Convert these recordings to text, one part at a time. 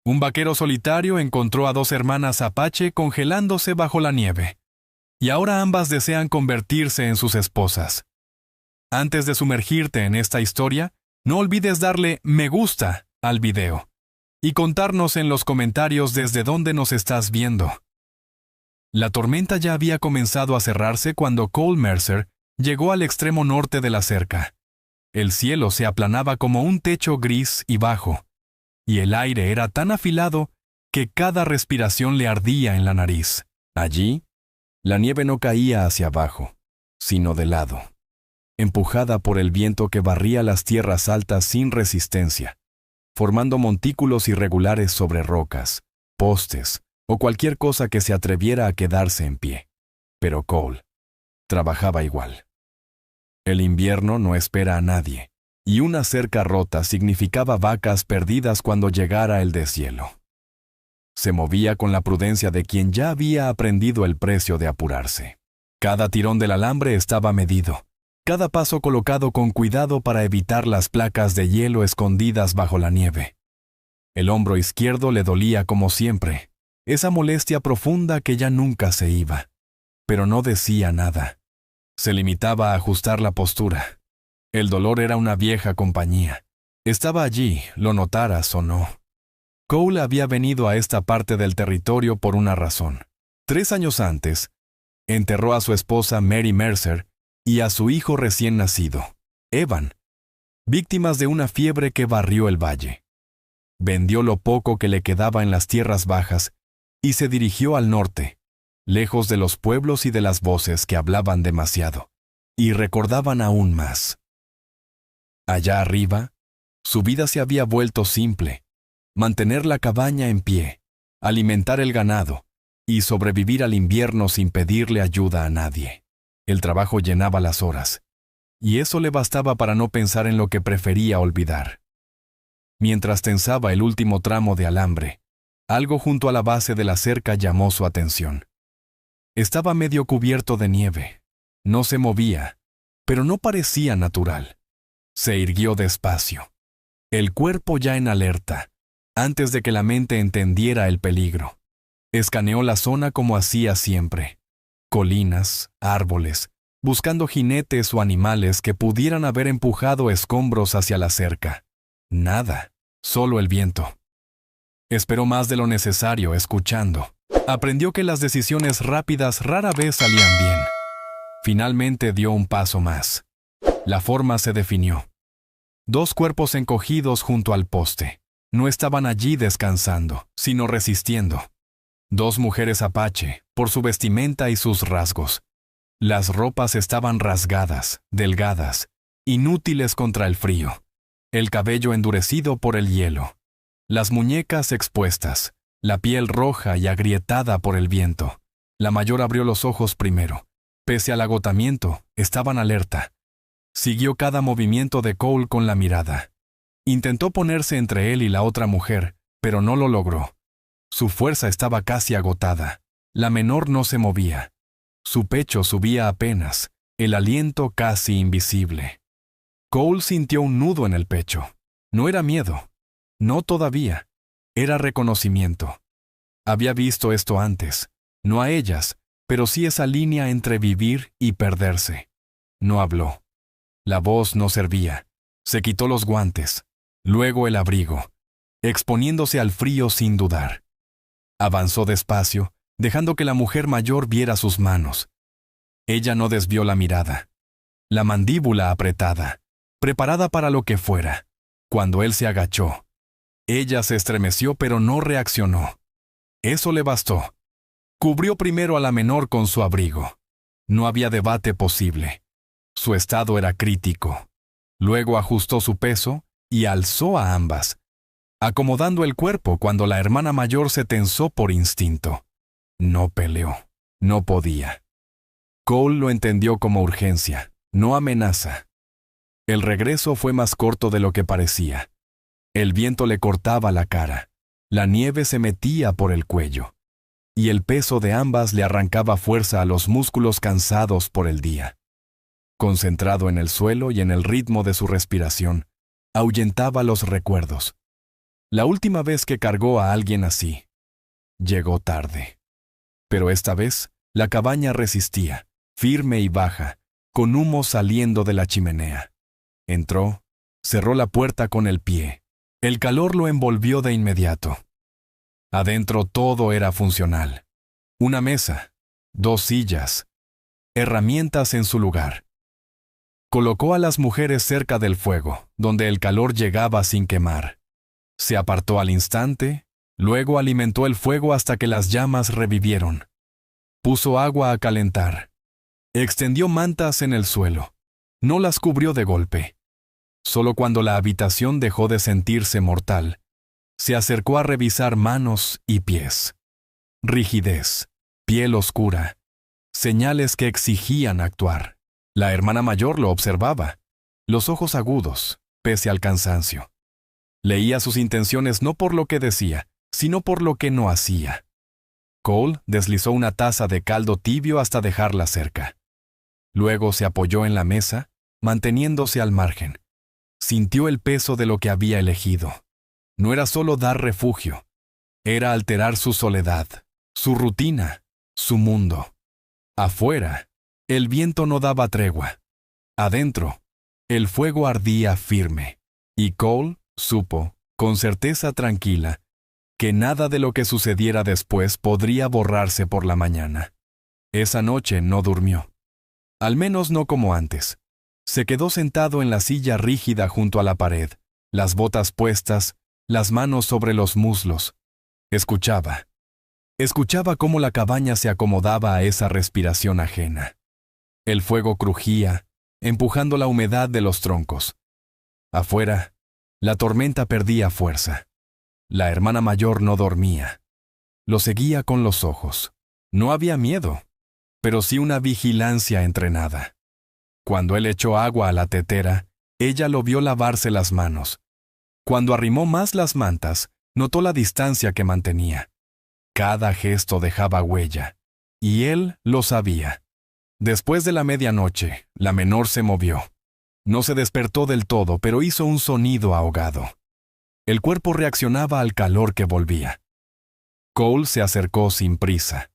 Un vaquero solitario encontró a dos hermanas Apache congelándose bajo la nieve, y ahora ambas desean convertirse en sus esposas. Antes de sumergirte en esta historia, no olvides darle me gusta al video y contarnos en los comentarios desde dónde nos estás viendo. La tormenta ya había comenzado a cerrarse cuando Cole Mercer llegó al extremo norte de la cerca. El cielo se aplanaba como un techo gris y bajo, y el aire era tan afilado que cada respiración le ardía en la nariz. Allí, la nieve no caía hacia abajo, sino de lado, empujada por el viento que barría las tierras altas sin resistencia, formando montículos irregulares sobre rocas, postes o cualquier cosa que se atreviera a quedarse en pie. Pero Cole trabajaba igual. El invierno no espera a nadie, y una cerca rota significaba vacas perdidas cuando llegara el deshielo. Se movía con la prudencia de quien ya había aprendido el precio de apurarse. Cada tirón del alambre estaba medido, cada paso colocado con cuidado para evitar las placas de hielo escondidas bajo la nieve. El hombro izquierdo le dolía como siempre, esa molestia profunda que ya nunca se iba, pero no decía nada. Se limitaba a ajustar la postura. El dolor era una vieja compañía. Estaba allí, lo notaras o no. Cole había venido a esta parte del territorio por una razón. 3 años antes, enterró a su esposa Mary Mercer y a su hijo recién nacido, Evan, víctimas de una fiebre que barrió el valle. Vendió lo poco que le quedaba en las tierras bajas y se dirigió al norte, lejos de los pueblos y de las voces que hablaban demasiado, y recordaban aún más. Allá arriba, su vida se había vuelto simple: mantener la cabaña en pie, alimentar el ganado y sobrevivir al invierno sin pedirle ayuda a nadie. El trabajo llenaba las horas, y eso le bastaba para no pensar en lo que prefería olvidar. Mientras tensaba el último tramo de alambre, algo junto a la base de la cerca llamó su atención. Estaba medio cubierto de nieve. No se movía, pero no parecía natural. Se irguió despacio, el cuerpo ya en alerta, antes de que la mente entendiera el peligro. Escaneó la zona como hacía siempre. Colinas, árboles, buscando jinetes o animales que pudieran haber empujado escombros hacia la cerca. Nada, solo el viento. Esperó más de lo necesario, escuchando. Aprendió que las decisiones rápidas rara vez salían bien. Finalmente dio un paso más. La forma se definió. 2 cuerpos encogidos junto al poste. No estaban allí descansando, sino resistiendo. 2 mujeres Apache, por su vestimenta y sus rasgos. Las ropas estaban rasgadas, delgadas, inútiles contra el frío. El cabello endurecido por el hielo. Las muñecas expuestas, la piel roja y agrietada por el viento. La mayor abrió los ojos primero. Pese al agotamiento, estaban alerta. Siguió cada movimiento de Cole con la mirada. Intentó ponerse entre él y la otra mujer, pero no lo logró. Su fuerza estaba casi agotada. La menor no se movía. Su pecho subía apenas, el aliento casi invisible. Cole sintió un nudo en el pecho. No era miedo. No todavía. Era reconocimiento. Había visto esto antes. No a ellas, pero sí esa línea entre vivir y perderse. No habló. La voz no servía. Se quitó los guantes, luego el abrigo, exponiéndose al frío sin dudar. Avanzó despacio, dejando que la mujer mayor viera sus manos. Ella no desvió la mirada. La mandíbula apretada, preparada para lo que fuera. Cuando él se agachó, ella se estremeció pero no reaccionó. Eso le bastó. Cubrió primero a la menor con su abrigo. No había debate posible. Su estado era crítico. Luego ajustó su peso y alzó a ambas, acomodando el cuerpo cuando la hermana mayor se tensó por instinto. No peleó. No podía. Cole lo entendió como urgencia, no amenaza. El regreso fue más corto de lo que parecía. El viento le cortaba la cara. La nieve se metía por el cuello. Y el peso de ambas le arrancaba fuerza a los músculos cansados por el día. Concentrado en el suelo y en el ritmo de su respiración, ahuyentaba los recuerdos. La última vez que cargó a alguien así, llegó tarde. Pero esta vez, la cabaña resistía, firme y baja, con humo saliendo de la chimenea. Entró, cerró la puerta con el pie. El calor lo envolvió de inmediato. Adentro todo era funcional. Una mesa, 2 sillas, herramientas en su lugar. Colocó a las mujeres cerca del fuego, donde el calor llegaba sin quemar. Se apartó al instante, luego alimentó el fuego hasta que las llamas revivieron. Puso agua a calentar. Extendió mantas en el suelo. No las cubrió de golpe. Solo cuando la habitación dejó de sentirse mortal, se acercó a revisar manos y pies. Rigidez, piel oscura, señales que exigían actuar. La hermana mayor lo observaba, los ojos agudos, pese al cansancio. Leía sus intenciones no por lo que decía, sino por lo que no hacía. Cole deslizó una taza de caldo tibio hasta dejarla cerca. Luego se apoyó en la mesa, manteniéndose al margen. Sintió el peso de lo que había elegido. No era solo dar refugio, era alterar su soledad, su rutina, su mundo. Afuera, el viento no daba tregua. Adentro, el fuego ardía firme. Y Cole supo, con certeza tranquila, que nada de lo que sucediera después podría borrarse por la mañana. Esa noche no durmió. Al menos no como antes. Se quedó sentado en la silla rígida junto a la pared, las botas puestas, las manos sobre los muslos. Escuchaba. Escuchaba cómo la cabaña se acomodaba a esa respiración ajena. El fuego crujía, empujando la humedad de los troncos. Afuera, la tormenta perdía fuerza. La hermana mayor no dormía. Lo seguía con los ojos. No había miedo, pero sí una vigilancia entrenada. Cuando él echó agua a la tetera, ella lo vio lavarse las manos. Cuando arrimó más las mantas, notó la distancia que mantenía. Cada gesto dejaba huella, y él lo sabía. Después de la medianoche, la menor se movió. No se despertó del todo, pero hizo un sonido ahogado. El cuerpo reaccionaba al calor que volvía. Cole se acercó sin prisa.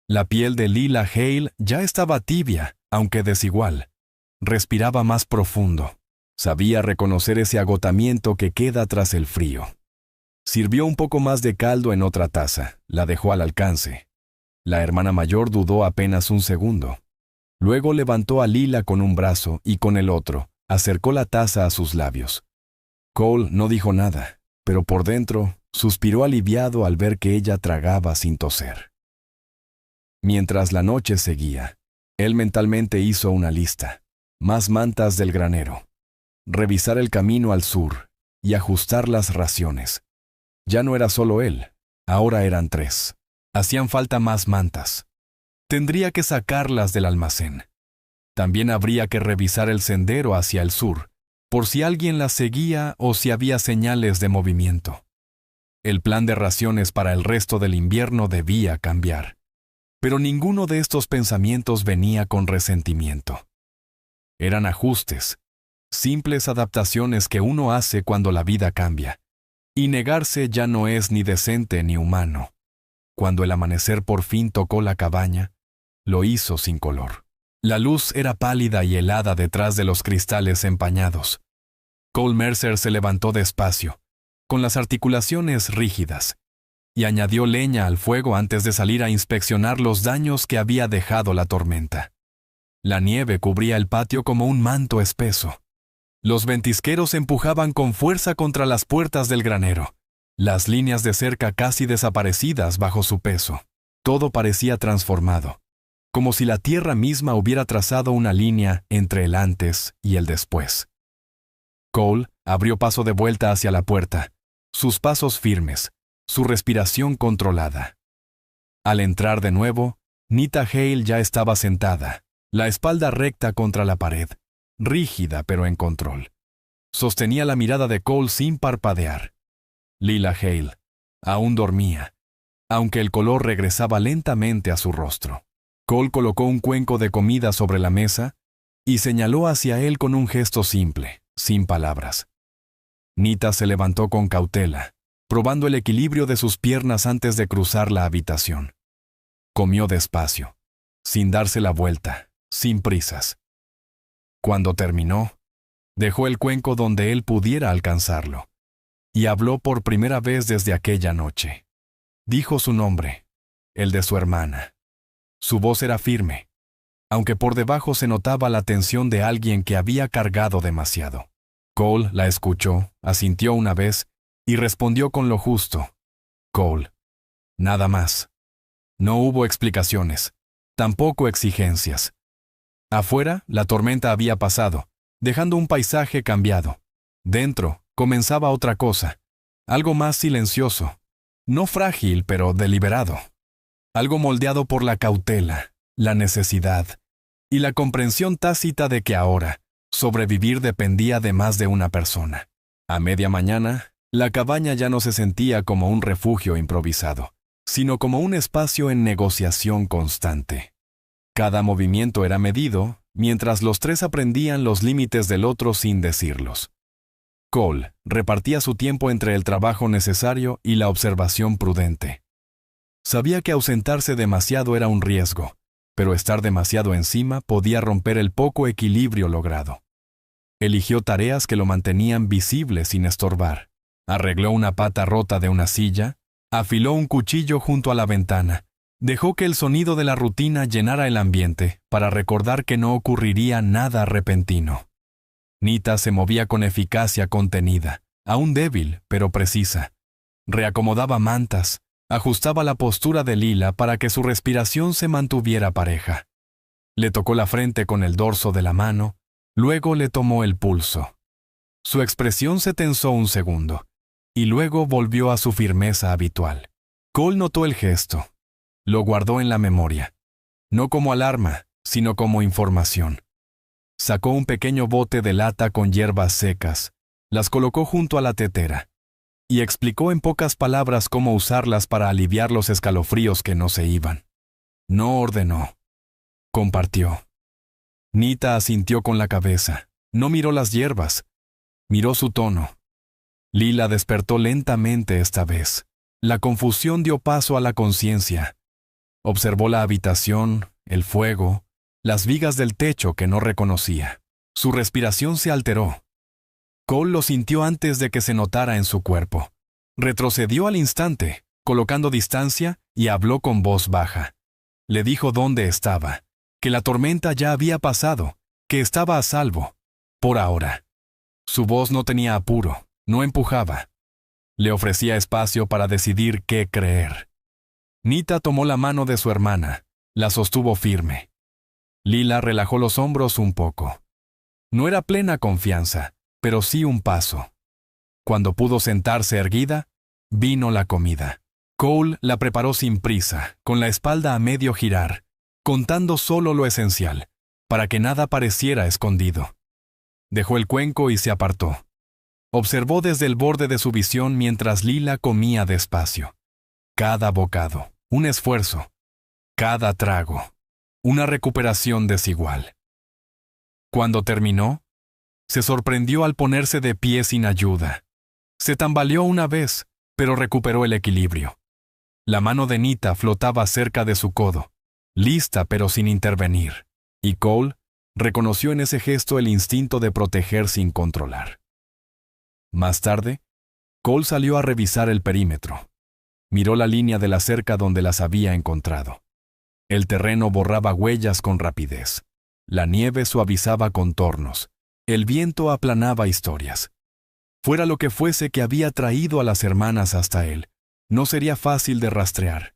La piel de Lila Hale ya estaba tibia, aunque desigual. Respiraba más profundo. Sabía reconocer ese agotamiento que queda tras el frío. Sirvió un poco más de caldo en otra taza, la dejó al alcance. La hermana mayor dudó apenas un segundo. Luego levantó a Lila con un brazo y con el otro, acercó la taza a sus labios. Cole no dijo nada, pero por dentro suspiró aliviado al ver que ella tragaba sin toser. Mientras la noche seguía, él mentalmente hizo una lista. Más mantas del granero. Revisar el camino al sur y ajustar las raciones. Ya no era solo él, ahora eran 3. Hacían falta más mantas. Tendría que sacarlas del almacén. También habría que revisar el sendero hacia el sur, por si alguien las seguía o si había señales de movimiento. El plan de raciones para el resto del invierno debía cambiar. Pero ninguno de estos pensamientos venía con resentimiento. Eran ajustes, simples adaptaciones que uno hace cuando la vida cambia. Y negarse ya no es ni decente ni humano. Cuando el amanecer por fin tocó la cabaña, lo hizo sin color. La luz era pálida y helada detrás de los cristales empañados. Cole Mercer se levantó despacio, con las articulaciones rígidas, y añadió leña al fuego antes de salir a inspeccionar los daños que había dejado la tormenta. La nieve cubría el patio como un manto espeso. Los ventisqueros empujaban con fuerza contra las puertas del granero, las líneas de cerca casi desaparecidas bajo su peso. Todo parecía transformado, como si la tierra misma hubiera trazado una línea entre el antes y el después. Cole abrió paso de vuelta hacia la puerta, sus pasos firmes, su respiración controlada. Al entrar de nuevo, Nita Hale ya estaba sentada, la espalda recta contra la pared, rígida pero en control. Sostenía la mirada de Cole sin parpadear. Lila Hale aún dormía, aunque el color regresaba lentamente a su rostro. Cole colocó un cuenco de comida sobre la mesa y señaló hacia él con un gesto simple, sin palabras. Nita se levantó con cautela, probando el equilibrio de sus piernas antes de cruzar la habitación. Comió despacio, sin darse la vuelta, sin prisas. Cuando terminó, dejó el cuenco donde él pudiera alcanzarlo, y habló por primera vez desde aquella noche. Dijo su nombre, el de su hermana. Su voz era firme, aunque por debajo se notaba la tensión de alguien que había cargado demasiado. Cole la escuchó, asintió una vez y respondió con lo justo. Cole. Nada más. No hubo explicaciones, tampoco exigencias. Afuera, la tormenta había pasado, dejando un paisaje cambiado. Dentro, comenzaba otra cosa, algo más silencioso, no frágil, pero deliberado. Algo moldeado por la cautela, la necesidad y la comprensión tácita de que ahora, sobrevivir dependía de más de una persona. A media mañana, la cabaña ya no se sentía como un refugio improvisado, sino como un espacio en negociación constante. Cada movimiento era medido, mientras los tres aprendían los límites del otro sin decirlos. Cole repartía su tiempo entre el trabajo necesario y la observación prudente. Sabía que ausentarse demasiado era un riesgo, pero estar demasiado encima podía romper el poco equilibrio logrado. Eligió tareas que lo mantenían visible sin estorbar. Arregló una pata rota de una silla, afiló un cuchillo junto a la ventana, dejó que el sonido de la rutina llenara el ambiente para recordar que no ocurriría nada repentino. Nita se movía con eficacia contenida, aún débil, pero precisa. Reacomodaba mantas, ajustaba la postura de Lila para que su respiración se mantuviera pareja. Le tocó la frente con el dorso de la mano, luego le tomó el pulso. Su expresión se tensó un segundo, y luego volvió a su firmeza habitual. Cole notó el gesto. Lo guardó en la memoria, no como alarma, sino como información. Sacó un pequeño bote de lata con hierbas secas, las colocó junto a la tetera, y explicó en pocas palabras cómo usarlas para aliviar los escalofríos que no se iban. No ordenó. Compartió. Nita asintió con la cabeza. No miró las hierbas. Miró su tono. Lila despertó lentamente esta vez. La confusión dio paso a la conciencia. Observó la habitación, el fuego, las vigas del techo que no reconocía. Su respiración se alteró. Cole lo sintió antes de que se notara en su cuerpo. Retrocedió al instante, colocando distancia, y habló con voz baja. Le dijo dónde estaba, que la tormenta ya había pasado, que estaba a salvo, por ahora. Su voz no tenía apuro, no empujaba. Le ofrecía espacio para decidir qué creer. Nita tomó la mano de su hermana, la sostuvo firme. Lila relajó los hombros un poco. No era plena confianza, pero sí un paso. Cuando pudo sentarse erguida, vino la comida. Cole la preparó sin prisa, con la espalda a medio girar, contando solo lo esencial, para que nada pareciera escondido. Dejó el cuenco y se apartó. Observó desde el borde de su visión mientras Lila comía despacio. Cada bocado, un esfuerzo. Cada trago, una recuperación desigual. Cuando terminó, se sorprendió al ponerse de pie sin ayuda. Se tambaleó una vez, pero recuperó el equilibrio. La mano de Nita flotaba cerca de su codo, lista pero sin intervenir, y Cole reconoció en ese gesto el instinto de proteger sin controlar. Más tarde, Cole salió a revisar el perímetro. Miró la línea de la cerca donde las había encontrado. El terreno borraba huellas con rapidez. La nieve suavizaba contornos. El viento aplanaba historias. Fuera lo que fuese que había traído a las hermanas hasta él, no sería fácil de rastrear.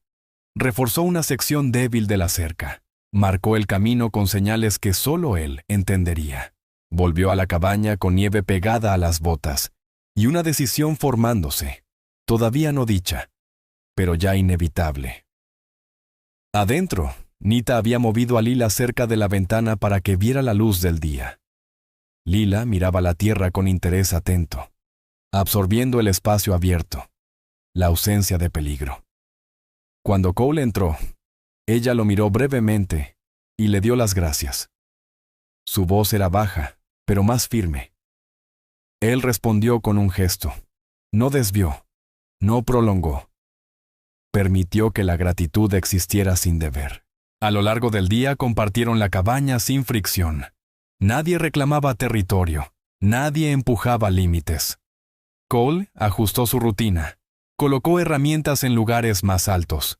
Reforzó una sección débil de la cerca. Marcó el camino con señales que solo él entendería. Volvió a la cabaña con nieve pegada a las botas, y una decisión formándose, todavía no dicha, pero ya inevitable. Adentro, Nita había movido a Lila cerca de la ventana para que viera la luz del día. Lila miraba la tierra con interés atento, absorbiendo el espacio abierto, la ausencia de peligro. Cuando Cole entró, ella lo miró brevemente y le dio las gracias. Su voz era baja, pero más firme. Él respondió con un gesto. No desvió. No prolongó. Permitió que la gratitud existiera sin deber. A lo largo del día compartieron la cabaña sin fricción. Nadie reclamaba territorio. Nadie empujaba límites. Cole ajustó su rutina. Colocó herramientas en lugares más altos.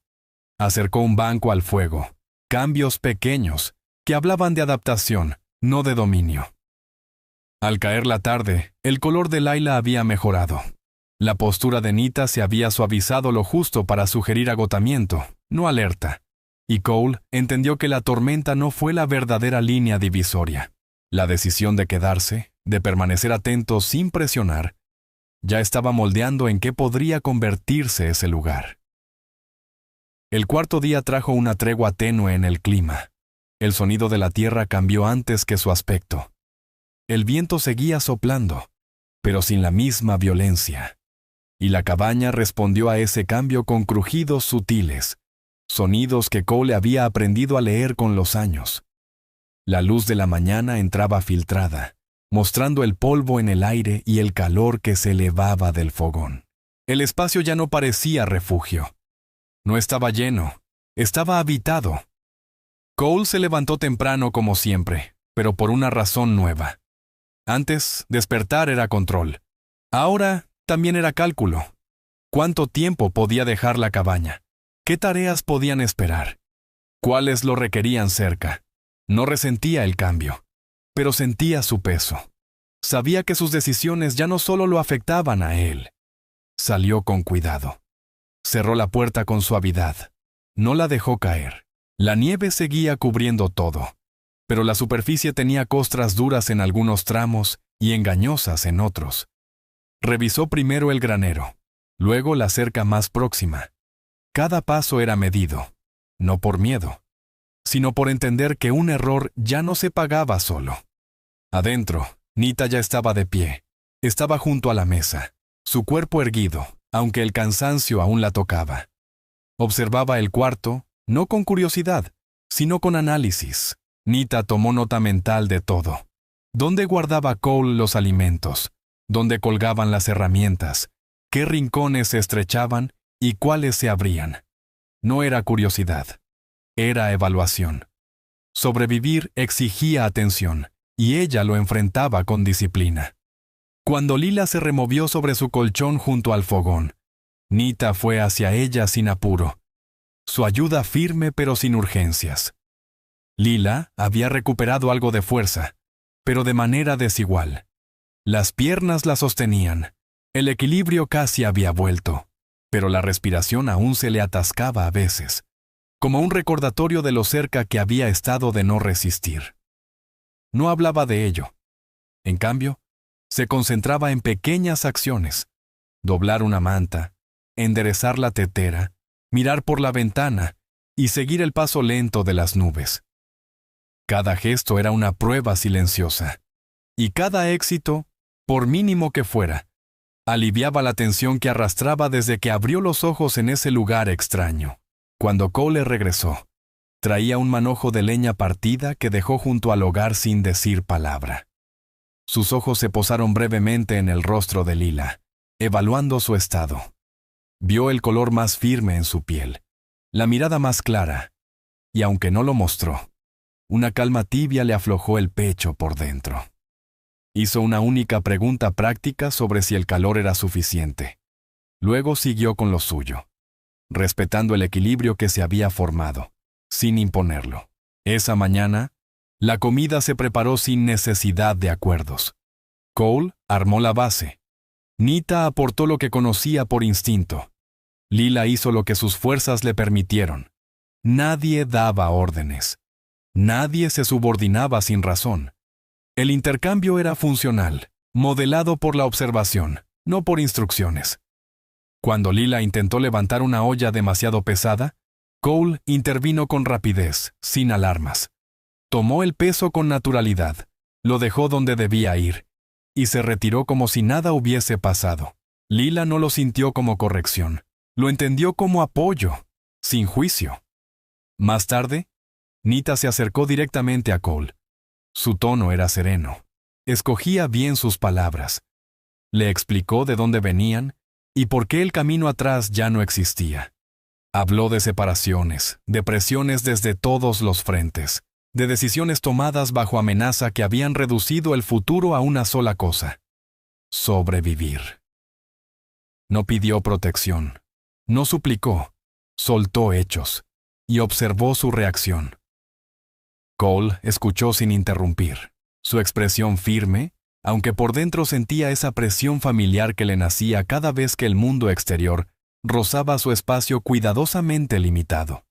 Acercó un banco al fuego. Cambios pequeños, que hablaban de adaptación, no de dominio. Al caer la tarde, el color de Layla había mejorado. La postura de Nita se había suavizado lo justo para sugerir agotamiento, no alerta. Y Cole entendió que la tormenta no fue la verdadera línea divisoria. La decisión de quedarse, de permanecer atento sin presionar, ya estaba moldeando en qué podría convertirse ese lugar. El cuarto día trajo una tregua tenue en el clima. El sonido de la tierra cambió antes que su aspecto. El viento seguía soplando, pero sin la misma violencia. Y la cabaña respondió a ese cambio con crujidos sutiles, sonidos que Cole había aprendido a leer con los años. La luz de la mañana entraba filtrada, mostrando el polvo en el aire y el calor que se elevaba del fogón. El espacio ya no parecía refugio. No estaba lleno, estaba habitado. Cole se levantó temprano como siempre, pero por una razón nueva. Antes, despertar era control. Ahora, también era cálculo. ¿Cuánto tiempo podía dejar la cabaña? ¿Qué tareas podían esperar? ¿Cuáles lo requerían cerca? No resentía el cambio, pero sentía su peso. Sabía que sus decisiones ya no solo lo afectaban a él. Salió con cuidado. Cerró la puerta con suavidad. No la dejó caer. La nieve seguía cubriendo todo, pero la superficie tenía costras duras en algunos tramos y engañosas en otros. Revisó primero el granero, luego la cerca más próxima. Cada paso era medido, no por miedo, sino por entender que un error ya no se pagaba solo. Adentro, Nita ya estaba de pie. Estaba junto a la mesa, su cuerpo erguido, aunque el cansancio aún la tocaba. Observaba el cuarto, no con curiosidad, sino con análisis. Nita tomó nota mental de todo. ¿Dónde guardaba Cole los alimentos? ¿Dónde colgaban las herramientas? ¿Qué rincones se estrechaban y cuáles se abrían? No era curiosidad, era evaluación. Sobrevivir exigía atención, y ella lo enfrentaba con disciplina. Cuando Lila se removió sobre su colchón junto al fogón, Nita fue hacia ella sin apuro. Su ayuda firme pero sin urgencias. Lila había recuperado algo de fuerza, pero de manera desigual. Las piernas la sostenían, el equilibrio casi había vuelto, pero la respiración aún se le atascaba a veces, como un recordatorio de lo cerca que había estado de no resistir. No hablaba de ello. En cambio, se concentraba en pequeñas acciones: doblar una manta, enderezar la tetera, mirar por la ventana y seguir el paso lento de las nubes. Cada gesto era una prueba silenciosa, y cada éxito, por mínimo que fuera, aliviaba la tensión que arrastraba desde que abrió los ojos en ese lugar extraño. Cuando Cole regresó, traía un manojo de leña partida que dejó junto al hogar sin decir palabra. Sus ojos se posaron brevemente en el rostro de Lila, evaluando su estado. Vio el color más firme en su piel, la mirada más clara, y aunque no lo mostró, una calma tibia le aflojó el pecho por dentro. Hizo una única pregunta práctica sobre si el calor era suficiente. Luego siguió con lo suyo, respetando el equilibrio que se había formado, sin imponerlo. Esa mañana, la comida se preparó sin necesidad de acuerdos. Cole armó la base. Nita aportó lo que conocía por instinto. Lila hizo lo que sus fuerzas le permitieron. Nadie daba órdenes. Nadie se subordinaba sin razón. El intercambio era funcional, modelado por la observación, no por instrucciones. Cuando Lila intentó levantar una olla demasiado pesada, Cole intervino con rapidez, sin alarmas. Tomó el peso con naturalidad, lo dejó donde debía ir, y se retiró como si nada hubiese pasado. Lila no lo sintió como corrección, lo entendió como apoyo, sin juicio. Más tarde, Nita se acercó directamente a Cole. Su tono era sereno. Escogía bien sus palabras. Le explicó de dónde venían y por qué el camino atrás ya no existía. Habló de separaciones, de presiones desde todos los frentes, de decisiones tomadas bajo amenaza que habían reducido el futuro a una sola cosa: sobrevivir. No pidió protección, no suplicó, soltó hechos y observó su reacción. Cole escuchó sin interrumpir, su expresión firme, aunque por dentro sentía esa presión familiar que le nacía cada vez que el mundo exterior rozaba su espacio cuidadosamente limitado.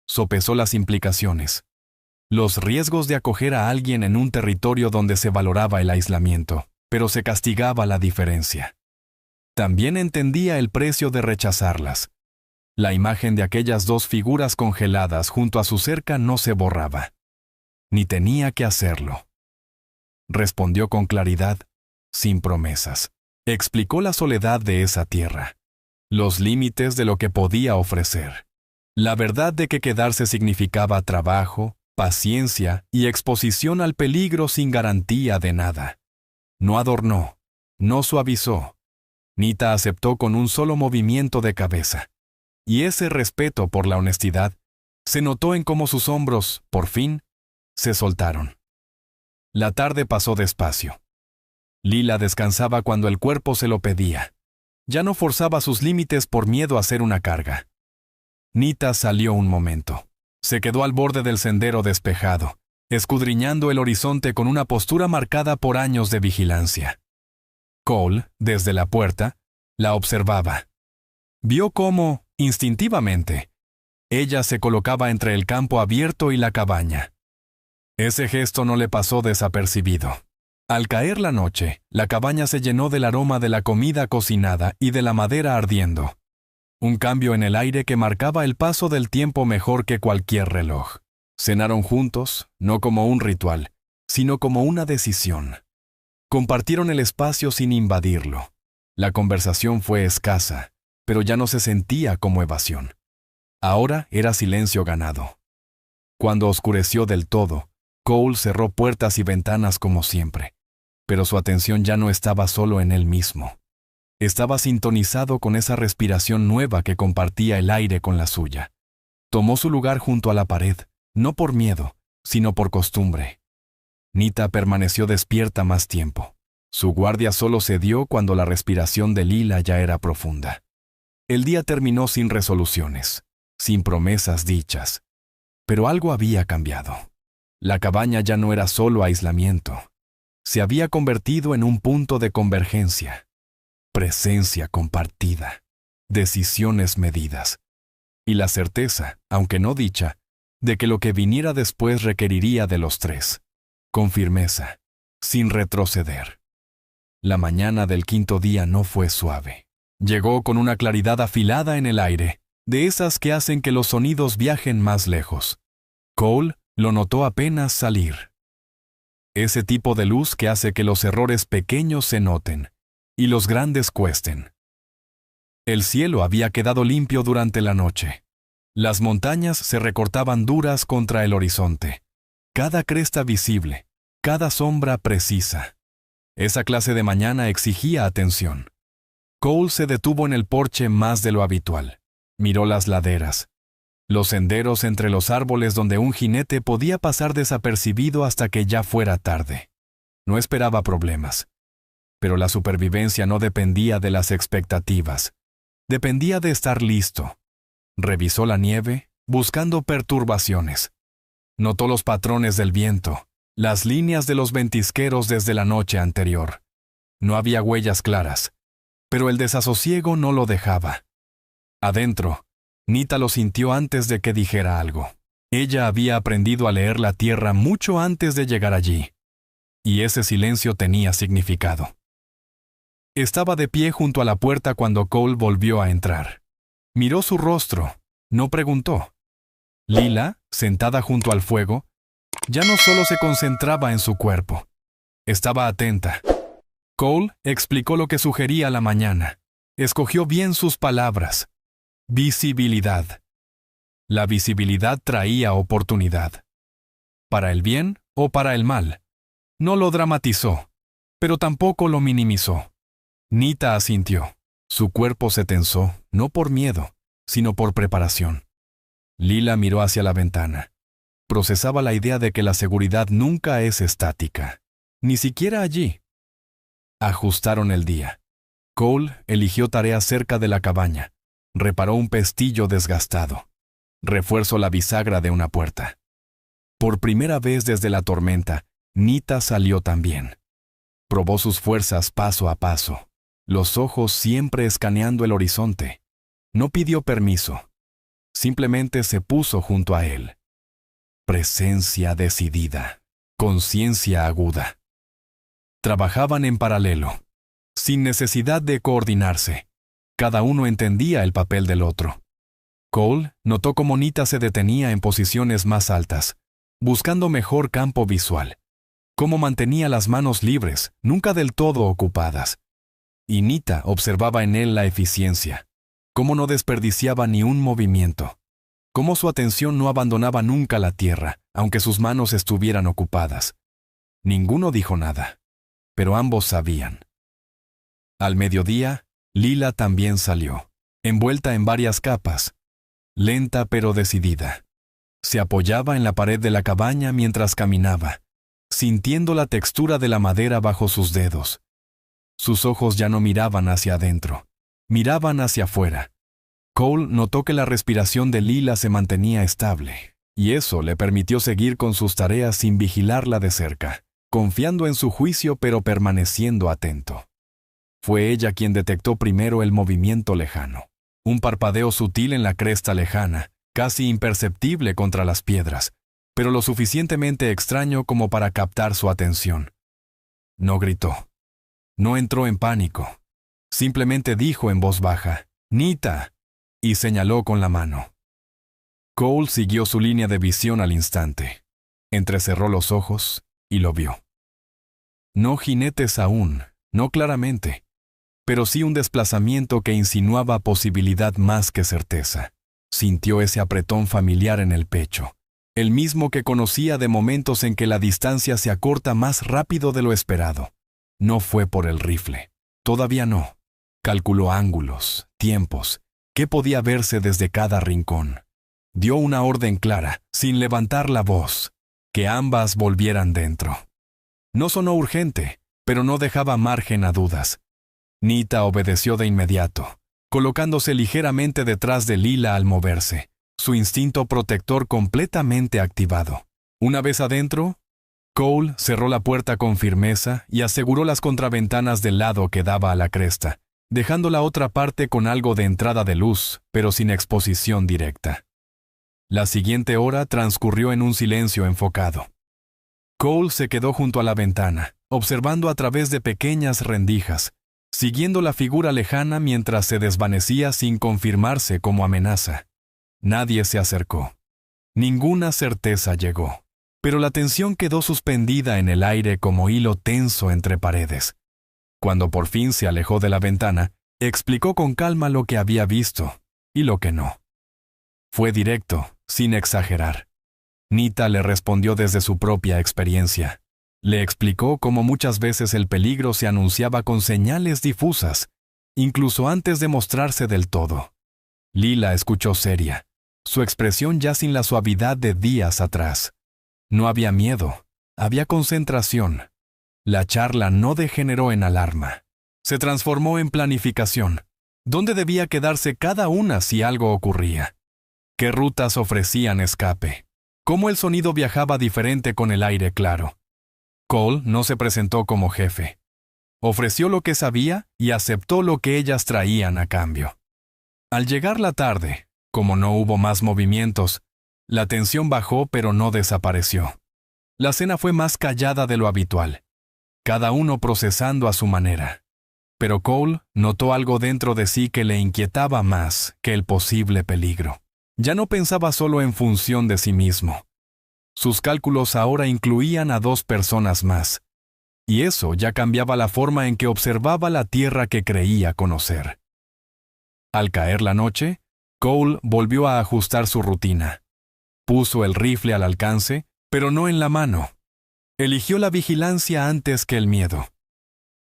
Sopesó las implicaciones, los riesgos de acoger a alguien en un territorio donde se valoraba el aislamiento, pero se castigaba la diferencia. También entendía el precio de rechazarlas. La imagen de aquellas dos figuras congeladas junto a su cerca no se borraba. Ni tenía que hacerlo. Respondió con claridad, sin promesas. Explicó la soledad de esa tierra, los límites de lo que podía ofrecer, la verdad de que quedarse significaba trabajo, paciencia y exposición al peligro sin garantía de nada. No adornó, no suavizó. Nita aceptó con un solo movimiento de cabeza. Y ese respeto por la honestidad se notó en cómo sus hombros, por fin, se soltaron. La tarde pasó despacio. Lila descansaba cuando el cuerpo se lo pedía. Ya no forzaba sus límites por miedo a ser una carga. Nita salió un momento. Se quedó al borde del sendero despejado, escudriñando el horizonte con una postura marcada por años de vigilancia. Cole, desde la puerta, la observaba. Vio cómo, instintivamente, ella se colocaba entre el campo abierto y la cabaña. Ese gesto no le pasó desapercibido. Al caer la noche, la cabaña se llenó del aroma de la comida cocinada y de la madera ardiendo. Un cambio en el aire que marcaba el paso del tiempo mejor que cualquier reloj. Cenaron juntos, no como un ritual, sino como una decisión. Compartieron el espacio sin invadirlo. La conversación fue escasa, pero ya no se sentía como evasión. Ahora era silencio ganado. Cuando oscureció del todo, Cole cerró puertas y ventanas como siempre, pero su atención ya no estaba solo en él mismo. Estaba sintonizado con esa respiración nueva que compartía el aire con la suya. Tomó su lugar junto a la pared, no por miedo, sino por costumbre. Nita permaneció despierta más tiempo. Su guardia solo cedió cuando la respiración de Lila ya era profunda. El día terminó sin resoluciones, sin promesas dichas. Pero algo había cambiado. La cabaña ya no era solo aislamiento. Se había convertido en un punto de convergencia. Presencia compartida. Decisiones medidas. Y la certeza, aunque no dicha, de que lo que viniera después requeriría de los tres. Con firmeza, sin retroceder. La mañana del quinto día no fue suave. Llegó con una claridad afilada en el aire, de esas que hacen que los sonidos viajen más lejos. Cole lo notó apenas salir. Ese tipo de luz que hace que los errores pequeños se noten y los grandes cuesten. El cielo había quedado limpio durante la noche. Las montañas se recortaban duras contra el horizonte. Cada cresta visible, cada sombra precisa. Esa clase de mañana exigía atención. Cole se detuvo en el porche más de lo habitual. Miró las laderas, los senderos entre los árboles donde un jinete podía pasar desapercibido hasta que ya fuera tarde. No esperaba problemas. Pero la supervivencia no dependía de las expectativas. Dependía de estar listo. Revisó la nieve, buscando perturbaciones. Notó los patrones del viento, las líneas de los ventisqueros desde la noche anterior. No había huellas claras, pero el desasosiego no lo dejaba. Adentro, Nita lo sintió antes de que dijera algo. Ella había aprendido a leer la tierra mucho antes de llegar allí, y ese silencio tenía significado. Estaba de pie junto a la puerta cuando Cole volvió a entrar. Miró su rostro, no preguntó. Lila, sentada junto al fuego, ya no solo se concentraba en su cuerpo. Estaba atenta. Cole explicó lo que sugería la mañana. Escogió bien sus palabras. Visibilidad. La visibilidad traía oportunidad. Para el bien o para el mal. No lo dramatizó, pero tampoco lo minimizó. Nita asintió. Su cuerpo se tensó, no por miedo, sino por preparación. Lila miró hacia la ventana. Procesaba la idea de que la seguridad nunca es estática, ni siquiera allí. Ajustaron el día. Cole eligió tareas cerca de la cabaña. Reparó un pestillo desgastado. Refuerzó la bisagra de una puerta. Por primera vez desde la tormenta, Nita salió también. Probó sus fuerzas paso a paso, los ojos siempre escaneando el horizonte. No pidió permiso. Simplemente se puso junto a él. Presencia decidida, conciencia aguda. Trabajaban en paralelo, sin necesidad de coordinarse. Cada uno entendía el papel del otro. Cole notó cómo Nita se detenía en posiciones más altas, buscando mejor campo visual. Cómo mantenía las manos libres, nunca del todo ocupadas. Y Nita observaba en él la eficiencia. Cómo no desperdiciaba ni un movimiento. Cómo su atención no abandonaba nunca la tierra, aunque sus manos estuvieran ocupadas. Ninguno dijo nada, pero ambos sabían. Al mediodía, Lila también salió, envuelta en varias capas, lenta pero decidida. Se apoyaba en la pared de la cabaña mientras caminaba, sintiendo la textura de la madera bajo sus dedos. Sus ojos ya no miraban hacia adentro, miraban hacia afuera. Cole notó que la respiración de Lila se mantenía estable, y eso le permitió seguir con sus tareas sin vigilarla de cerca, confiando en su juicio pero permaneciendo atento. Fue ella quien detectó primero el movimiento lejano, un parpadeo sutil en la cresta lejana, casi imperceptible contra las piedras, pero lo suficientemente extraño como para captar su atención. No gritó. No entró en pánico. Simplemente dijo en voz baja, «Nita», y señaló con la mano. Cole siguió su línea de visión al instante. Entrecerró los ojos y lo vio. No jinetes aún, no claramente, pero sí un desplazamiento que insinuaba posibilidad más que certeza. Sintió ese apretón familiar en el pecho, el mismo que conocía de momentos en que la distancia se acorta más rápido de lo esperado. No fue por el rifle. Todavía no. Calculó ángulos, tiempos, qué podía verse desde cada rincón. Dio una orden clara, sin levantar la voz, que ambas volvieran dentro. No sonó urgente, pero no dejaba margen a dudas. Nita obedeció de inmediato, colocándose ligeramente detrás de Lila al moverse, su instinto protector completamente activado. Una vez adentro, Cole cerró la puerta con firmeza y aseguró las contraventanas del lado que daba a la cresta, dejando la otra parte con algo de entrada de luz, pero sin exposición directa. La siguiente hora transcurrió en un silencio enfocado. Cole se quedó junto a la ventana, observando a través de pequeñas rendijas, siguiendo la figura lejana mientras se desvanecía sin confirmarse como amenaza. Nadie se acercó. Ninguna certeza llegó, pero la tensión quedó suspendida en el aire como hilo tenso entre paredes. Cuando por fin se alejó de la ventana, explicó con calma lo que había visto y lo que no. Fue directo, sin exagerar. Nita le respondió desde su propia experiencia. Le explicó cómo muchas veces el peligro se anunciaba con señales difusas, incluso antes de mostrarse del todo. Lila escuchó seria, su expresión ya sin la suavidad de días atrás. No había miedo, había concentración. La charla no degeneró en alarma. Se transformó en planificación. ¿Dónde debía quedarse cada una si algo ocurría? ¿Qué rutas ofrecían escape? ¿Cómo el sonido viajaba diferente con el aire claro? Cole no se presentó como jefe. Ofreció lo que sabía y aceptó lo que ellas traían a cambio. Al llegar la tarde, como no hubo más movimientos, la tensión bajó pero no desapareció. La cena fue más callada de lo habitual, cada uno procesando a su manera. Pero Cole notó algo dentro de sí que le inquietaba más que el posible peligro. Ya no pensaba solo en función de sí mismo. Sus cálculos ahora incluían a 2 personas más, y eso ya cambiaba la forma en que observaba la tierra que creía conocer. Al caer la noche, Cole volvió a ajustar su rutina. Puso el rifle al alcance, pero no en la mano. Eligió la vigilancia antes que el miedo.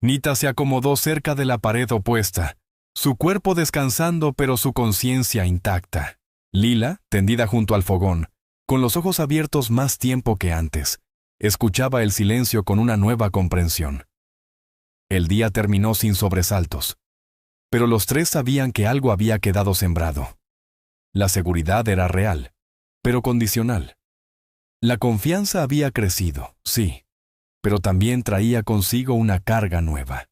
Nita se acomodó cerca de la pared opuesta, Su cuerpo descansando pero su conciencia intacta. Lila, tendida junto al fogón, con los ojos abiertos más tiempo que antes, escuchaba el silencio con una nueva comprensión. El día terminó sin sobresaltos, pero los tres sabían que algo había quedado sembrado. La seguridad era real, pero condicional. La confianza había crecido, sí, pero también traía consigo una carga nueva.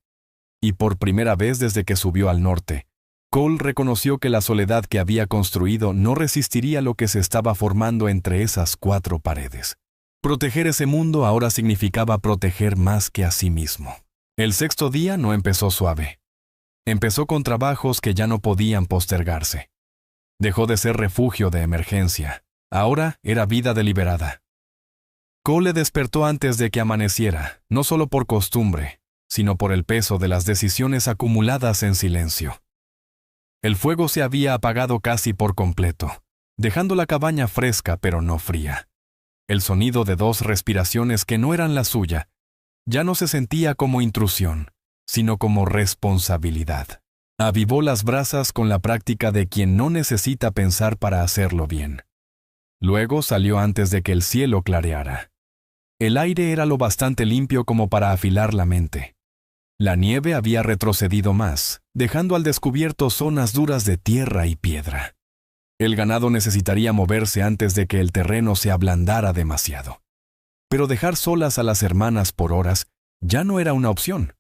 Y por primera vez desde que subió al norte, Cole reconoció que la soledad que había construido no resistiría lo que se estaba formando entre esas 4 paredes. Proteger ese mundo ahora significaba proteger más que a sí mismo. El 6º día no empezó suave. Empezó con trabajos que ya no podían postergarse. Dejó de ser refugio de emergencia. Ahora era vida deliberada. Cole despertó antes de que amaneciera, no solo por costumbre, sino por el peso de las decisiones acumuladas en silencio. El fuego se había apagado casi por completo, dejando la cabaña fresca pero no fría. El sonido de 2 respiraciones que no eran la suya ya no se sentía como intrusión, sino como responsabilidad. Avivó las brasas con la práctica de quien no necesita pensar para hacerlo bien. Luego salió antes de que el cielo clareara. El aire era lo bastante limpio como para afilar la mente. La nieve había retrocedido más, dejando al descubierto zonas duras de tierra y piedra. El ganado necesitaría moverse antes de que el terreno se ablandara demasiado. Pero dejar solas a las hermanas por horas ya no era una opción.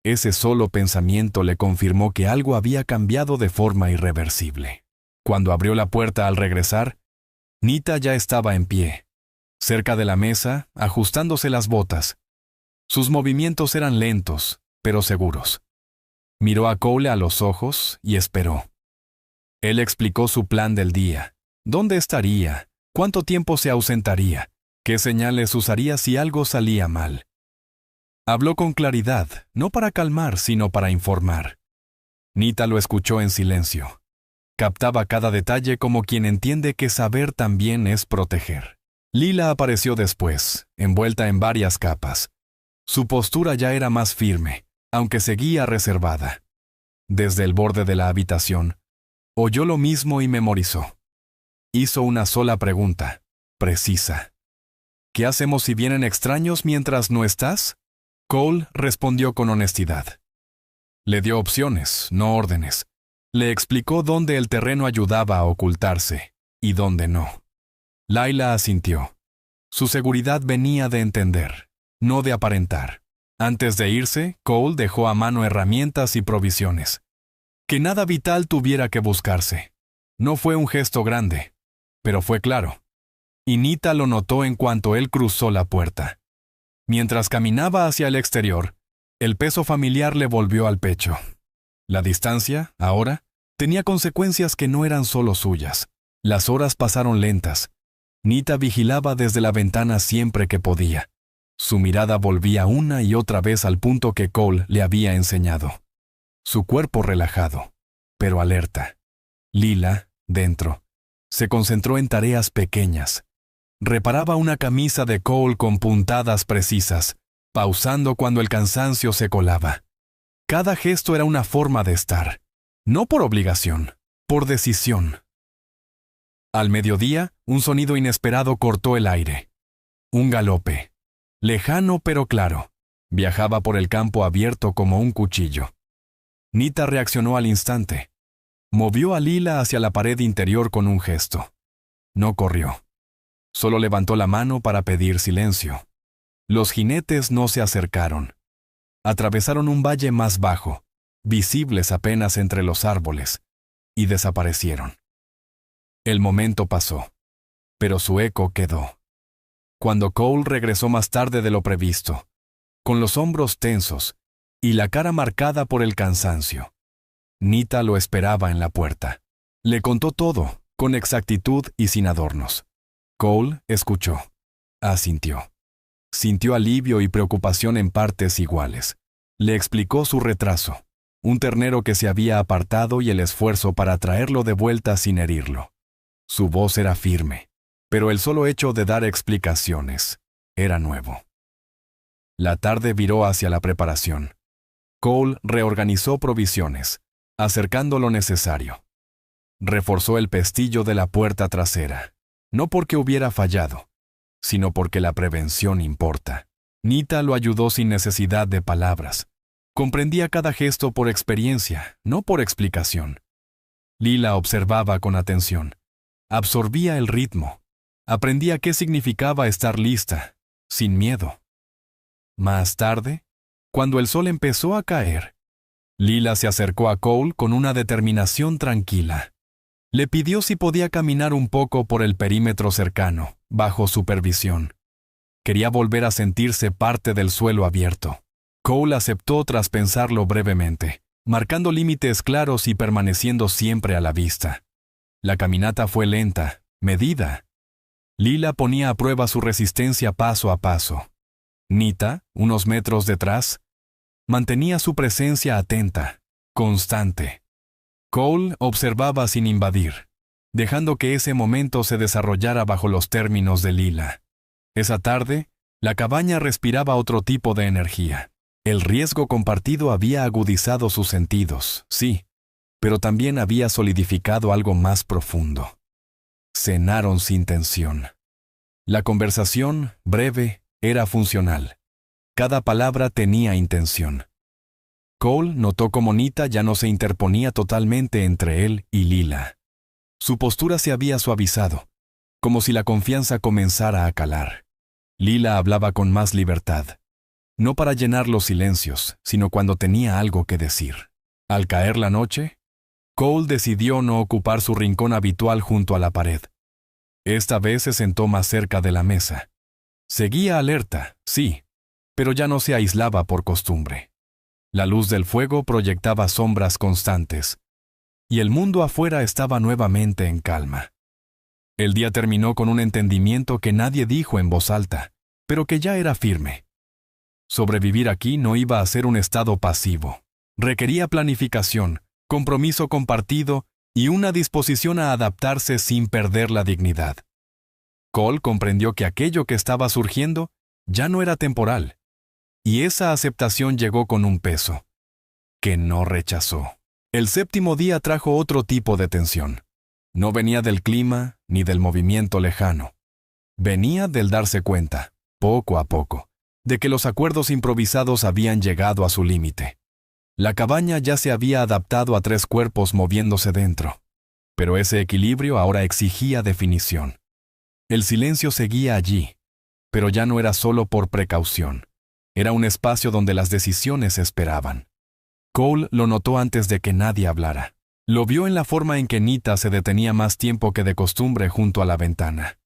Ese solo pensamiento le confirmó que algo había cambiado de forma irreversible. Cuando abrió la puerta al regresar, Nita ya estaba en pie, cerca de la mesa, ajustándose las botas. Sus movimientos eran lentos, pero seguros. Miró a Cole a los ojos y esperó. Él explicó su plan del día. ¿Dónde estaría? ¿Cuánto tiempo se ausentaría? ¿Qué señales usaría si algo salía mal? Habló con claridad, no para calmar, sino para informar. Nita lo escuchó en silencio. Captaba cada detalle como quien entiende que saber también es proteger. Lila apareció después, envuelta en varias capas. Su postura ya era más firme, aunque seguía reservada. Desde el borde de la habitación, oyó lo mismo y memorizó. Hizo una sola pregunta, precisa. ¿Qué hacemos si vienen extraños mientras no estás? Cole respondió con honestidad. Le dio opciones, no órdenes. Le explicó dónde el terreno ayudaba a ocultarse y dónde no. Layla asintió. Su seguridad venía de entender, no de aparentar. Antes de irse, Cole dejó a mano herramientas y provisiones. Que nada vital tuviera que buscarse. No fue un gesto grande, pero fue claro. Y Nita lo notó en cuanto él cruzó la puerta. Mientras caminaba hacia el exterior, el peso familiar le volvió al pecho. La distancia, ahora, tenía consecuencias que no eran solo suyas. Las horas pasaron lentas. Nita vigilaba desde la ventana siempre que podía. Su mirada volvía una y otra vez al punto que Cole le había enseñado. Su cuerpo relajado, pero alerta. Lila, dentro, se concentró en tareas pequeñas. Reparaba una camisa de Cole con puntadas precisas, pausando cuando el cansancio se colaba. Cada gesto era una forma de estar, no por obligación, por decisión. Al mediodía, un sonido inesperado cortó el aire. Un galope. Lejano pero claro. Viajaba por el campo abierto como un cuchillo. Nita reaccionó al instante. Movió a Lila hacia la pared interior con un gesto. No corrió. Solo levantó la mano para pedir silencio. Los jinetes no se acercaron. Atravesaron un valle más bajo, visibles apenas entre los árboles, y desaparecieron. El momento pasó, pero su eco quedó. Cuando Cole regresó más tarde de lo previsto, con los hombros tensos y la cara marcada por el cansancio, Nita lo esperaba en la puerta. Le contó todo, con exactitud y sin adornos. Cole escuchó, asintió. Sintió alivio y preocupación en partes iguales. Le explicó su retraso, un ternero que se había apartado y el esfuerzo para traerlo de vuelta sin herirlo. Su voz era firme, pero el solo hecho de dar explicaciones era nuevo. La tarde viró hacia la preparación. Cole reorganizó provisiones, acercando lo necesario. Reforzó el pestillo de la puerta trasera, no porque hubiera fallado, sino porque la prevención importa. Nita lo ayudó sin necesidad de palabras. Comprendía cada gesto por experiencia, no por explicación. Lila observaba con atención. Absorbía el ritmo. Aprendía qué significaba estar lista, sin miedo. Más tarde, cuando el sol empezó a caer, Lila se acercó a Cole con una determinación tranquila. Le pidió si podía caminar un poco por el perímetro cercano, bajo supervisión. Quería volver a sentirse parte del suelo abierto. Cole aceptó tras pensarlo brevemente, marcando límites claros y permaneciendo siempre a la vista. La caminata fue lenta, medida. Lila ponía a prueba su resistencia paso a paso. Nita, unos metros detrás, mantenía su presencia atenta, constante. Cole observaba sin invadir, dejando que ese momento se desarrollara bajo los términos de Lila. Esa tarde, la cabaña respiraba otro tipo de energía. El riesgo compartido había agudizado sus sentidos, sí, pero también había solidificado algo más profundo. Cenaron sin tensión. La conversación, breve, era funcional. Cada palabra tenía intención. Cole notó cómo Nita ya no se interponía totalmente entre él y Lila. Su postura se había suavizado, como si la confianza comenzara a calar. Lila hablaba con más libertad, no para llenar los silencios, sino cuando tenía algo que decir. Al caer la noche, Cole decidió no ocupar su rincón habitual junto a la pared. Esta vez se sentó más cerca de la mesa. Seguía alerta, sí, pero ya no se aislaba por costumbre. La luz del fuego proyectaba sombras constantes, y el mundo afuera estaba nuevamente en calma. El día terminó con un entendimiento que nadie dijo en voz alta, pero que ya era firme. Sobrevivir aquí no iba a ser un estado pasivo. Requería planificación, compromiso compartido y una disposición a adaptarse sin perder la dignidad. Cole comprendió que aquello que estaba surgiendo ya no era temporal, y esa aceptación llegó con un peso, que no rechazó. El séptimo día trajo otro tipo de tensión. No venía del clima ni del movimiento lejano. Venía del darse cuenta, poco a poco, de que los acuerdos improvisados habían llegado a su límite. La cabaña ya se había adaptado a 3 cuerpos moviéndose dentro, pero ese equilibrio ahora exigía definición. El silencio seguía allí, pero ya no era solo por precaución. Era un espacio donde las decisiones esperaban. Cole lo notó antes de que nadie hablara. Lo vio en la forma en que Nita se detenía más tiempo que de costumbre junto a la ventana.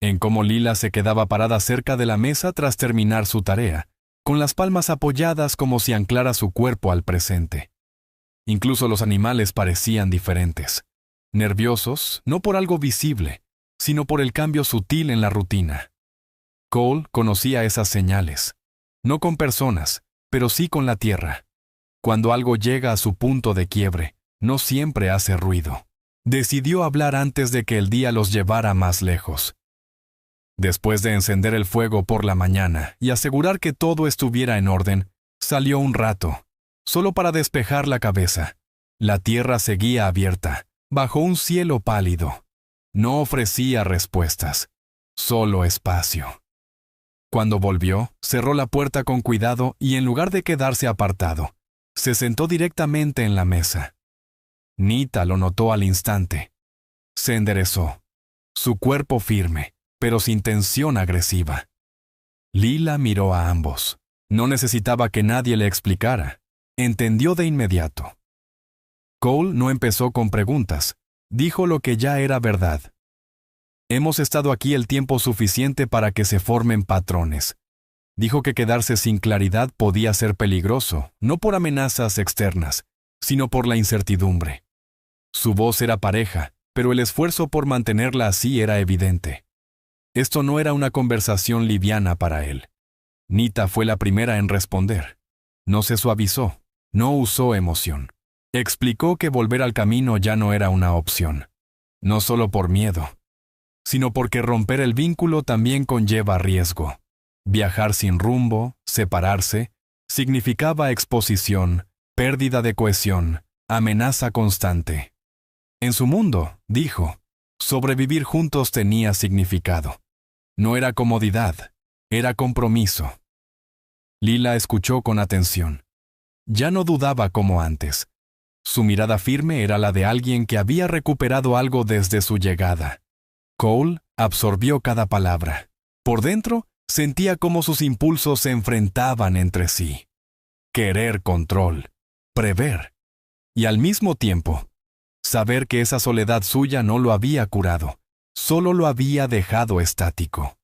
En cómo Lila se quedaba parada cerca de la mesa tras terminar su tarea, con las palmas apoyadas como si anclara su cuerpo al presente. Incluso los animales parecían diferentes. Nerviosos, no por algo visible, sino por el cambio sutil en la rutina. Cole conocía esas señales. No con personas, pero sí con la tierra. Cuando algo llega a su punto de quiebre, no siempre hace ruido. Decidió hablar antes de que el día los llevara más lejos. Después de encender el fuego por la mañana y asegurar que todo estuviera en orden, salió un rato, solo para despejar la cabeza. La tierra seguía abierta, bajo un cielo pálido. No ofrecía respuestas, solo espacio. Cuando volvió, cerró la puerta con cuidado y en lugar de quedarse apartado, se sentó directamente en la mesa. Nita lo notó al instante. Se enderezó, su cuerpo firme, pero sin tensión agresiva. Lila miró a ambos. No necesitaba que nadie le explicara. Entendió de inmediato. Cole no empezó con preguntas. Dijo lo que ya era verdad. Hemos estado aquí el tiempo suficiente para que se formen patrones. Dijo que quedarse sin claridad podía ser peligroso, no por amenazas externas, sino por la incertidumbre. Su voz era pareja, pero el esfuerzo por mantenerla así era evidente. Esto no era una conversación liviana para él. Nita fue la primera en responder. No se suavizó, no usó emoción. Explicó que volver al camino ya no era una opción. No solo por miedo, sino porque romper el vínculo también conlleva riesgo. Viajar sin rumbo, separarse, significaba exposición, pérdida de cohesión, amenaza constante. En su mundo, dijo, sobrevivir juntos tenía significado. No era comodidad, era compromiso. Lila escuchó con atención. Ya no dudaba como antes. Su mirada firme era la de alguien que había recuperado algo desde su llegada. Cole absorbió cada palabra. Por dentro, sentía cómo sus impulsos se enfrentaban entre sí. Querer control, prever, y al mismo tiempo, saber que esa soledad suya no lo había curado, solo lo había dejado estático.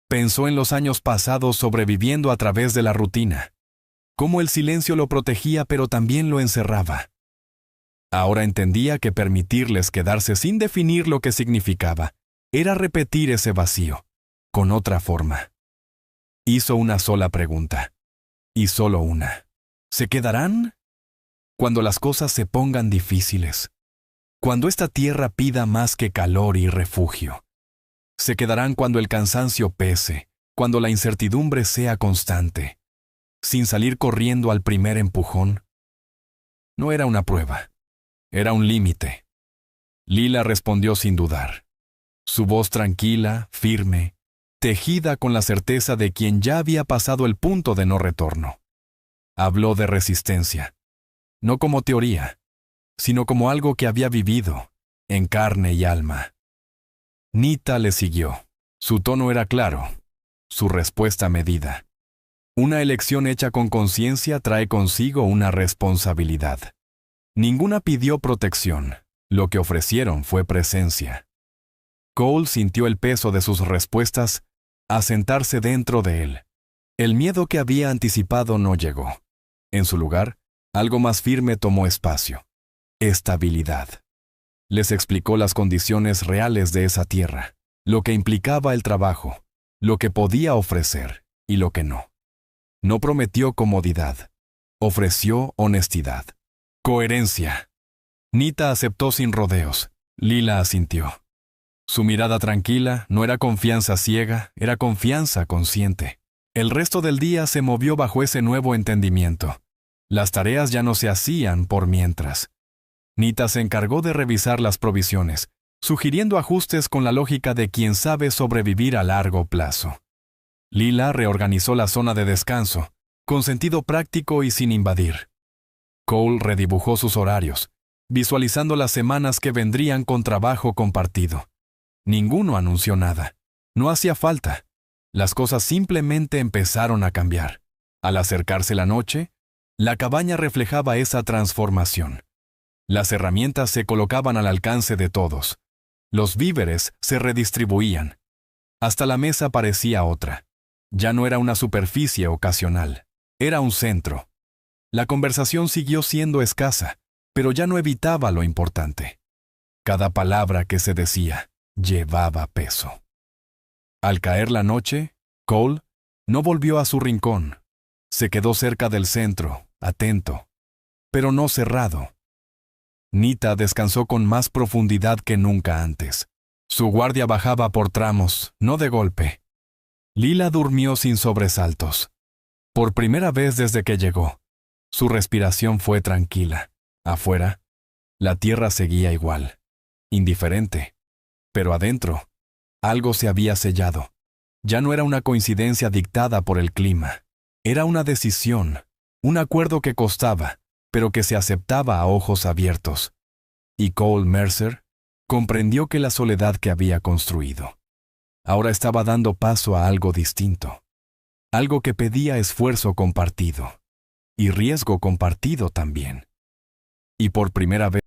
Pensó en los años pasados sobreviviendo a través de la rutina, cómo el silencio lo protegía pero también lo encerraba. Ahora entendía que permitirles quedarse sin definir lo que significaba era repetir ese vacío, con otra forma. Hizo una sola pregunta, y solo una. ¿Se quedarán? Cuando las cosas se pongan difíciles, cuando esta tierra pida más que calor y refugio. Se quedarán cuando el cansancio pese, cuando la incertidumbre sea constante, sin salir corriendo al primer empujón. No era una prueba, era un límite. Lila respondió sin dudar. Su voz tranquila, firme, tejida con la certeza de quien ya había pasado el punto de no retorno. Habló de resistencia, no como teoría, sino como algo que había vivido, en carne y alma. Nita le siguió. Su tono era claro, su respuesta medida. Una elección hecha con conciencia trae consigo una responsabilidad. Ninguna pidió protección, lo que ofrecieron fue presencia. Cole sintió el peso de sus respuestas asentarse dentro de él. El miedo que había anticipado no llegó. En su lugar, algo más firme tomó espacio. Estabilidad. Les explicó las condiciones reales de esa tierra, lo que implicaba el trabajo, lo que podía ofrecer y lo que no. No prometió comodidad, ofreció honestidad. Coherencia. Nita aceptó sin rodeos. Lila asintió. Su mirada tranquila no era confianza ciega, era confianza consciente. El resto del día se movió bajo ese nuevo entendimiento. Las tareas ya no se hacían por mientras. Nita se encargó de revisar las provisiones, sugiriendo ajustes con la lógica de quien sabe sobrevivir a largo plazo. Lila reorganizó la zona de descanso, con sentido práctico y sin invadir. Cole redibujó sus horarios, visualizando las semanas que vendrían con trabajo compartido. Ninguno anunció nada. No hacía falta. Las cosas simplemente empezaron a cambiar. Al acercarse la noche, la cabaña reflejaba esa transformación. Las herramientas se colocaban al alcance de todos. Los víveres se redistribuían. Hasta la mesa parecía otra. Ya no era una superficie ocasional. Era un centro. La conversación siguió siendo escasa, pero ya no evitaba lo importante. Cada palabra que se decía llevaba peso. Al caer la noche, Cole no volvió a su rincón. Se quedó cerca del centro, atento, pero no cerrado. Nita descansó con más profundidad que nunca antes. Su guardia bajaba por tramos, no de golpe. Lila durmió sin sobresaltos. Por primera vez desde que llegó, su respiración fue tranquila. Afuera, la tierra seguía igual, indiferente. Pero adentro, algo se había sellado. Ya no era una coincidencia dictada por el clima. Era una decisión, un acuerdo que costaba, pero que se aceptaba a ojos abiertos. Y Cole Mercer comprendió que la soledad que había construido ahora estaba dando paso a algo distinto. Algo que pedía esfuerzo compartido. Y riesgo compartido también. Y por primera vez